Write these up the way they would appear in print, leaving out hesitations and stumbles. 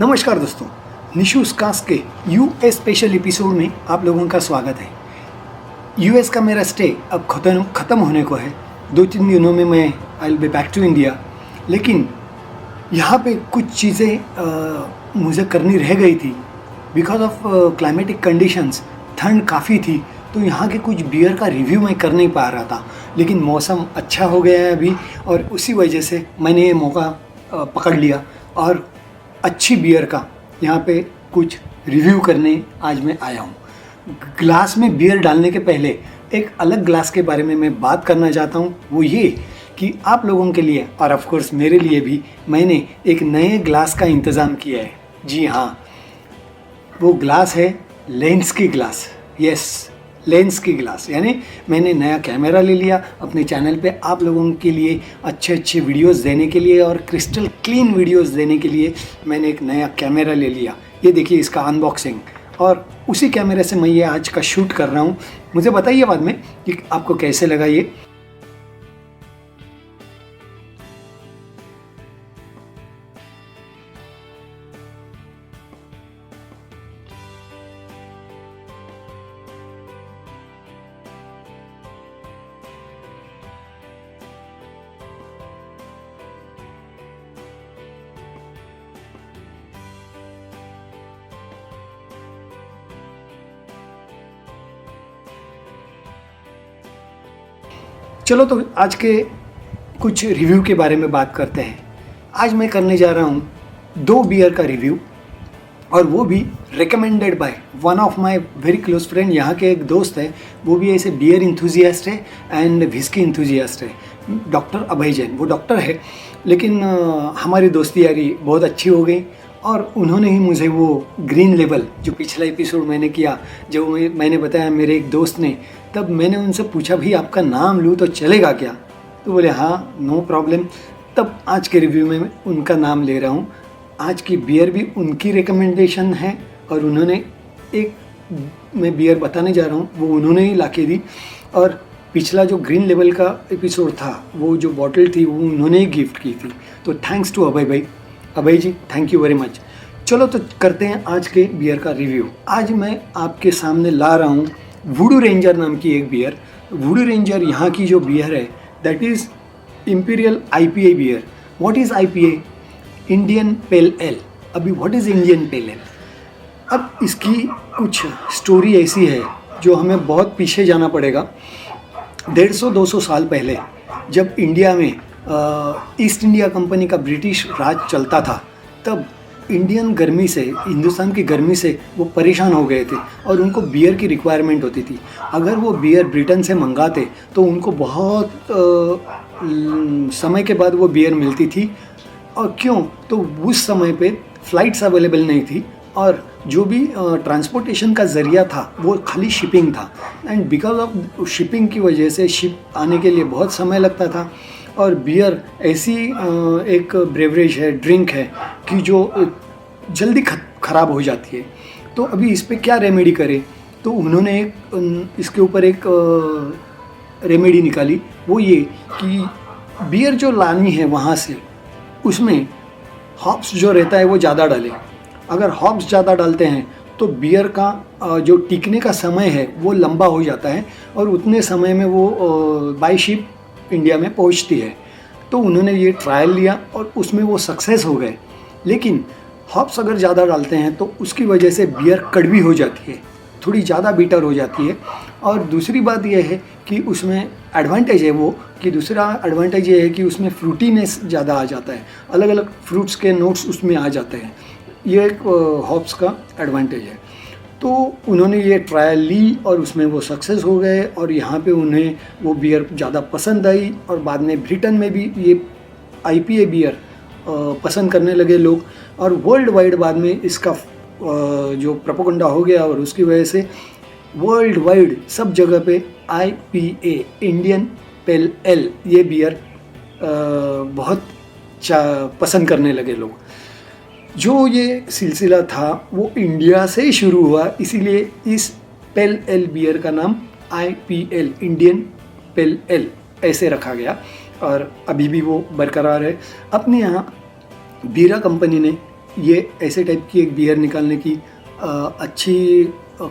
नमस्कार दोस्तों, निशूस कास्ट के यूएस स्पेशल एपिसोड में आप लोगों का स्वागत है। यूएस का मेरा स्टे अब ख़त्म होने को है। 2-3 दिनों में मैं I will be back to India. लेकिन यहाँ पे कुछ चीज़ें मुझे करनी रह गई थी बिकॉज ऑफ क्लाइमेटिक कंडीशंस। ठंड काफ़ी थी तो यहाँ के कुछ बियर का रिव्यू मैं कर नहीं पा रहा था। लेकिन मौसम अच्छा हो गया है अभी और उसी वजह से मैंने ये मौका पकड़ लिया और अच्छी बियर का यहाँ पे कुछ रिव्यू करने आज मैं आया हूँ। ग्लास में बियर डालने के पहले एक अलग ग्लास के बारे में मैं बात करना चाहता हूँ। वो ये कि आप लोगों के लिए और ऑफ कोर्स मेरे लिए भी मैंने एक नए ग्लास का इंतज़ाम किया है। जी हाँ, वो ग्लास है लेंस की ग्लास। यस, लेंस की ग्लास। यानी मैंने नया कैमरा ले लिया अपने चैनल पे आप लोगों के लिए अच्छे अच्छे वीडियोस देने के लिए और क्रिस्टल क्लीन वीडियोस देने के लिए मैंने एक नया कैमरा ले लिया। ये देखिए इसका अनबॉक्सिंग, और उसी कैमरे से मैं ये आज का शूट कर रहा हूँ। मुझे बताइए बाद में कि आपको कैसे लगा ये। चलो तो आज के कुछ रिव्यू के बारे में बात करते हैं। आज मैं करने जा रहा हूँ 2 बियर का रिव्यू, और वो भी recommended by one of my very close friend. यहाँ के एक दोस्त है, वो भी ऐसे बियर इंथुजियास्ट है एंड विस्की इंथुजियास्ट है, डॉक्टर अभय जैन। वो डॉक्टर है लेकिन हमारी दोस्ती यारी बहुत अच्छी हो गई और उन्होंने ही मुझे वो ग्रीन लेबल जो पिछला एपिसोड मैंने किया, जो मैंने बताया मेरे एक दोस्त ने, तब मैंने उनसे पूछा भाई आपका नाम लूँ तो चलेगा क्या? तो बोले हाँ नो प्रॉब्लम। तब आज के रिव्यू में मैं उनका नाम ले रहा हूँ। आज की बियर भी उनकी रिकमेंडेशन है और उन्होंने एक मैं बियर बताने जा रहा हूँ वो उन्होंने ही ला के दी, और पिछला जो ग्रीन लेबल का एपिसोड था वो जो बॉटल थी वो उन्होंने ही गिफ्ट की थी। तो थैंक्स टू अभय भाई। अभय जी थैंक यू वेरी मच। चलो तो करते हैं आज के बियर का रिव्यू। आज मैं आपके सामने ला रहा हूँ वुडू रेंजर नाम की एक बियर। वुडू रेंजर यहाँ की जो बियर है that is imperial IPA beer. What is IPA? Indian pale ale. अभी what is Indian pale ale? अब इसकी कुछ स्टोरी ऐसी है जो हमें बहुत पीछे जाना पड़ेगा। 150-200 साल पहले जब इंडिया में ईस्ट इंडिया कंपनी का ब्रिटिश राज चलता था, तब इंडियन गर्मी से, हिंदुस्तान की गर्मी से वो परेशान हो गए थे और उनको बियर की रिक्वायरमेंट होती थी। अगर वो बियर ब्रिटेन से मंगाते तो उनको बहुत समय के बाद वो बियर मिलती थी। और क्यों? तो उस समय पे फ़्लाइट्स अवेलेबल नहीं थी और जो भी ट्रांसपोर्टेशन का ज़रिया था वो खाली शिपिंग था। एंड बिकॉज ऑफ शिपिंग की वजह से शिप आने के लिए बहुत समय लगता था। और बियर ऐसी एक ब्रेवरेज है, ड्रिंक है कि जो जल्दी ख़राब हो जाती है। तो अभी इस पे क्या रेमेडी करें? तो उन्होंने इसके ऊपर एक रेमेडी निकाली। वो ये कि बियर जो लानी है वहाँ से उसमें हॉप्स जो रहता है वो ज़्यादा डालें। अगर हॉप्स ज़्यादा डालते हैं तो बियर का जो टिकने का समय है वो लंबा हो जाता है और उतने समय में वो बाय शिप इंडिया में पहुंचती है। तो उन्होंने ये ट्रायल लिया और उसमें वो सक्सेस हो गए। लेकिन हॉप्स अगर ज़्यादा डालते हैं तो उसकी वजह से बियर कड़वी हो जाती है, थोड़ी ज़्यादा बीटर हो जाती है। और दूसरी बात यह है कि उसमें एडवांटेज है वो कि दूसरा एडवांटेज ये है कि उसमें फ्रूटीनेस ज़्यादा आ जाता है, अलग अलग फ्रूट्स के नोट्स उसमें आ जाते हैं। ये एक हॉप्स का एडवांटेज है। तो उन्होंने ये ट्रायल ली और उसमें वो सक्सेस हो गए और यहाँ पे उन्हें वो बियर ज़्यादा पसंद आई और बाद में ब्रिटेन में भी ये IPA बियर पसंद करने लगे लोग, और वर्ल्ड वाइड बाद में इसका जो प्रोपेगेंडा हो गया और उसकी वजह से वर्ल्ड वाइड सब जगह पे IPA इंडियन पेल एल ये बियर बहुत पसंद करने लगे लोग। जो ये सिलसिला था वो इंडिया से ही शुरू हुआ, इसीलिए इस पेल एल बियर का नाम IPL इंडियन पेल एल ऐसे रखा गया और अभी भी वो बरकरार है। अपने यहाँ बीरा कंपनी ने ये ऐसे टाइप की एक बियर निकालने की अच्छी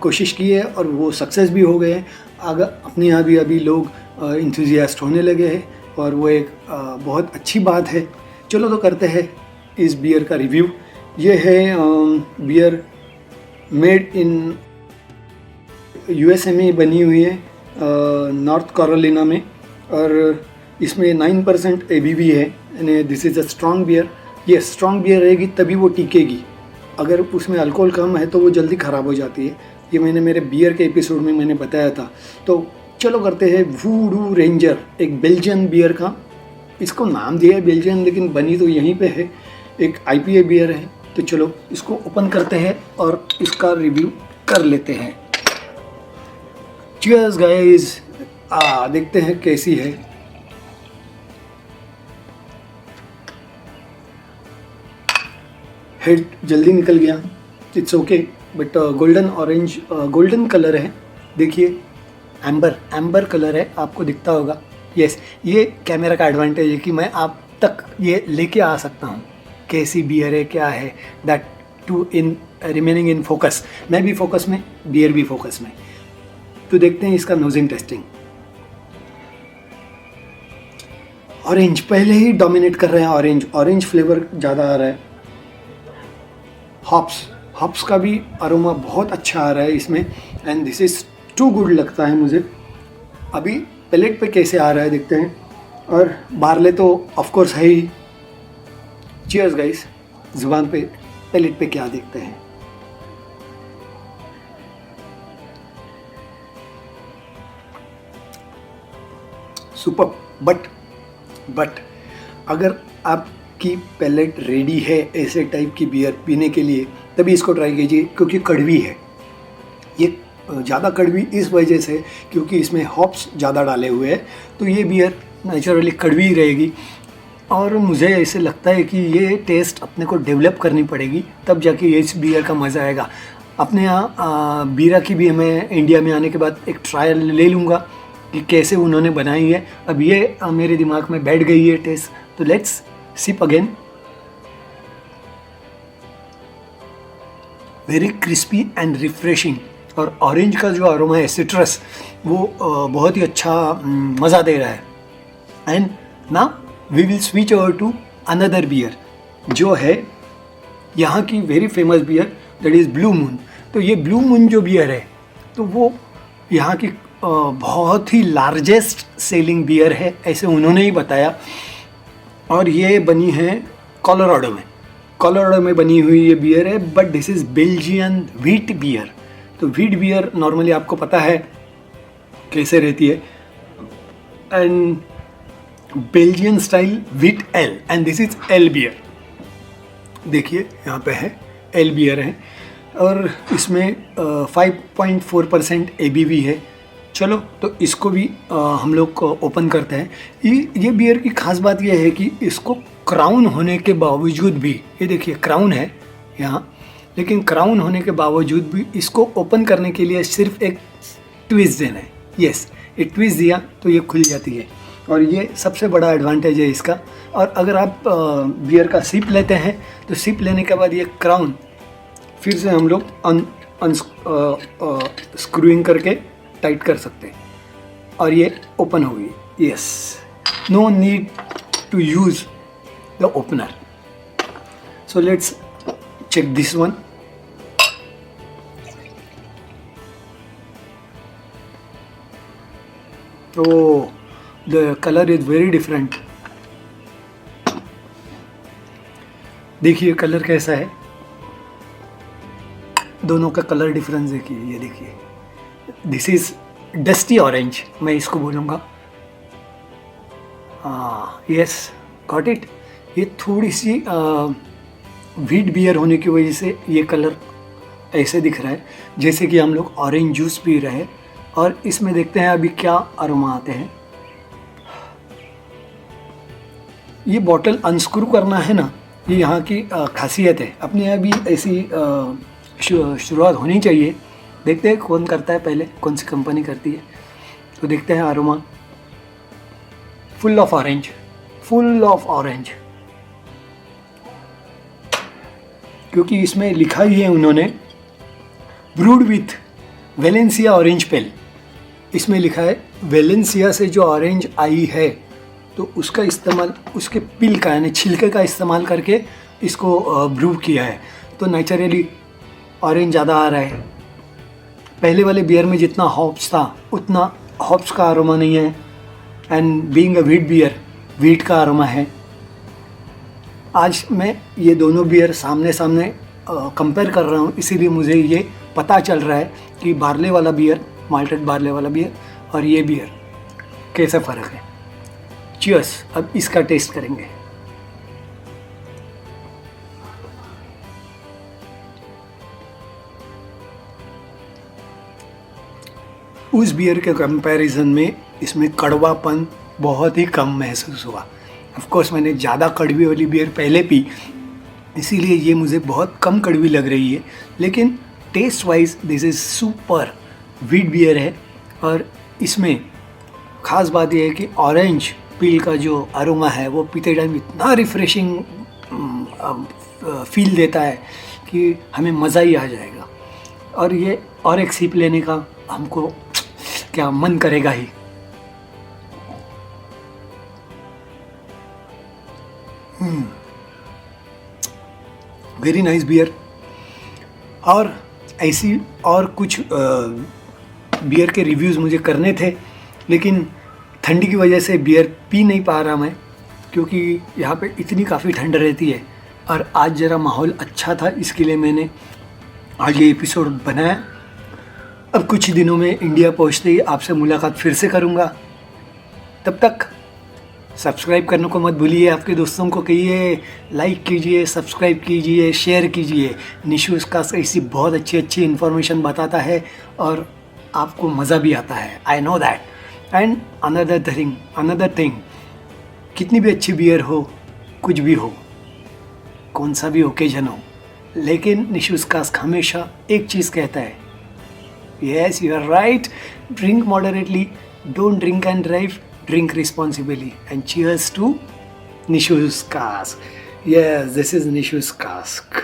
कोशिश की है और वो सक्सेस भी हो गए हैं। अगर अपने यहाँ भी अभी लोग इंथुजियास्ट होने लगे हैं और वो एक बहुत अच्छी बात है। चलो तो करते हैं इस बियर का रिव्यू। ये है बियर मेड इन यूएसए में बनी हुई है, नॉर्थ कैरोलिना में, और इसमें 9% ABV है। यानी this is a strong beer. ये स्ट्रॉन्ग बियर रहेगी तभी वो टिकेगी, अगर उसमें अल्कोहल कम है तो वो जल्दी ख़राब हो जाती है। ये मैंने मेरे बियर के एपिसोड में मैंने बताया था। तो चलो करते हैं वूडू रेंजर, एक बेल्जियन बियर का, इसको नाम दिया है बेल्जियन लेकिन बनी तो यहीं पे है, एक IPA बियर है। तो चलो इसको ओपन करते हैं और इसका रिव्यू कर लेते हैं। चीयर्स गाइस, देखते हैं कैसी है। हेड जल्दी निकल गया, it's okay, but golden orange golden colour है। देखिए एम्बर कलर है, आपको दिखता होगा। यस, ये कैमरा का एडवांटेज है कि मैं आप तक ये लेके आ सकता हूँ कैसी बियर है, क्या है, that too in remaining in focus. मैं भी फोकस में, बियर भी फोकस में। तो देखते हैं इसका नोजिंग टेस्टिंग। ऑरेंज पहले ही डोमिनेट कर रहे हैं, ऑरेंज फ्लेवर ज़्यादा आ रहा है। हॉप्स का भी अरोमा बहुत अच्छा आ रहा है इसमें, and this is too good लगता है मुझे। अभी पैलेट पे कैसे आ रहा है देखते हैं, और बार्ले तो ऑफ कोर्स है ही। चीयर्स गाइस, जुबान पे पैलेट पे क्या देखते हैं। सुपर, बट अगर आपकी पैलेट रेडी है ऐसे टाइप की बियर पीने के लिए तभी इसको ट्राई कीजिए, क्योंकि कड़वी है ये, ज़्यादा कड़वी इस वजह से क्योंकि इसमें हॉप्स ज़्यादा डाले हुए हैं। तो ये बियर नेचुरली कड़वी ही रहेगी, और मुझे ऐसे लगता है कि ये टेस्ट अपने को डेवलप करनी पड़ेगी, तब जाके ये इस बियर का मज़ा आएगा। अपने यहाँ बीरा की भी मैं इंडिया में आने के बाद एक ट्रायल ले लूँगा कि कैसे उन्होंने बनाई है। अब ये मेरे दिमाग में बैठ गई है टेस्ट, तो let's sip again. Very crispy and refreshing, और ऑरेंज का जो अरोमा है, सिट्रस, वो बहुत ही अच्छा मज़ा दे रहा है। And now we will switch over to another beer, जो है यहाँ की very famous beer, that is Blue Moon. तो ये ब्लू मून जो बियर है, तो वो यहाँ की बहुत ही लार्जेस्ट सेलिंग बियर है, ऐसे उन्होंने ही बताया। और ये बनी है कोलोराडो में बनी हुई ये बियर है, but this is Belgian wheat beer. तो व्हीट बियर नॉर्मली आपको पता है कैसे रहती है, and Belgian style wheat ale, and this is ale beer. देखिए यहाँ पे है एल बियर है, और इसमें 5.4% ABV है। चलो तो इसको भी हम लोग को ओपन करते हैं। ये बियर की खास बात ये है कि इसको क्राउन होने के बावजूद भी, ये देखिए क्राउन है यहाँ, लेकिन क्राउन होने के बावजूद भी इसको ओपन करने के लिए सिर्फ एक ट्विस्ट देना है। यस, एक ट्विस्ट दिया तो ये खुल जाती है, और ये सबसे बड़ा एडवांटेज है इसका। और अगर आप बियर का सिप लेते हैं तो सिप लेने के बाद ये क्राउन फिर से हम लोग स्क्रूइंग करके टाइट कर सकते हैं, और ये ओपन होगी। Yes, no need to use the opener. So let's check this one. Oh, the color is very different. देखिए कलर कैसा है, दोनों का कलर डिफरेंस देखिए। ये देखिए, दिस इज डस्टी ऑरेंज, मैं इसको बोलूँगा। Yes, got it. ये थोड़ी सी व्हीट बियर होने की वजह से ये कलर ऐसे दिख रहा है जैसे कि हम लोग ऑरेंज जूस पी रहे हैं। और इसमें देखते हैं अभी क्या अरोमा आते हैं। ये बॉटल अनस्क्रू करना है ना, ये यहाँ की खासियत है। अपने यहाँ भी ऐसी शुरुआत होनी चाहिए। देखते हैं कौन करता है पहले, कौन सी कंपनी करती है। तो देखते हैं अरोमा, फुल ऑफ ऑरेंज। क्योंकि इसमें लिखा ही है उन्होंने ब्रूड विथ वेलेंसिया ऑरेंज पेल। इसमें लिखा है वेलेंसिया से जो ऑरेंज आई है तो उसका इस्तेमाल, उसके पिल का यानी छिलके का इस्तेमाल करके इसको ब्रू किया है। तो नेचुरली ऑरेंज ज़्यादा आ रहा है। पहले वाले बियर में जितना हॉप्स था उतना हॉप्स का अरोमा नहीं है। And being a wheat beer, wheat का अरोमा है। आज मैं ये दोनों बियर सामने सामने कंपेयर कर रहा हूँ, इसीलिए मुझे ये पता चल रहा है कि बार्ले वाला बियर, माल्टेड बार्ले वाला बियर और ये बियर कैसा फ़र्क है। चियर्स, अब इसका टेस्ट करेंगे। उस बियर के कंपैरिजन में इसमें कड़वापन बहुत ही कम महसूस हुआ। ऑफ कोर्स मैंने ज़्यादा कड़वी वाली बियर पहले पी, इसीलिए ये मुझे बहुत कम कड़वी लग रही है, लेकिन taste wise this is super wheat beer है। और इसमें ख़ास बात यह है कि ऑरेंज पील का जो अरोमा है वो पीते टाइम इतना रिफ्रेशिंग फील देता है कि हमें मज़ा ही आ जाएगा। और ये और एक सिप लेने का हमको क्या मन करेगा ही। Very nice beer. और ऐसी और कुछ बियर के रिव्यूज़ मुझे करने थे, लेकिन ठंडी की वजह से बियर पी नहीं पा रहा मैं, क्योंकि यहाँ पे इतनी काफ़ी ठंड रहती है। और आज ज़रा माहौल अच्छा था, इसके लिए मैंने आज ये एपिसोड बनाया। अब कुछ दिनों में इंडिया पहुँचते ही आपसे मुलाकात फिर से करूँगा। तब तक सब्सक्राइब करने को मत भूलिए। आपके दोस्तों को कहिए, लाइक कीजिए, सब्सक्राइब कीजिए, शेयर कीजिए। निशु इसका ऐसी बहुत अच्छी इन्फॉर्मेशन बताता है और आपको मज़ा भी आता है। I know that. And another thing, कितनी भी अच्छी बियर हो, कुछ भी हो, कौन सा भी ओकेजन हो, लेकिन निशु इसका हमेशा एक चीज़ कहता है, yes, you are right, drink moderately, don't drink and drive, drink responsibly, and cheers to Nishu's cask. Yes, this is Nishu's cask.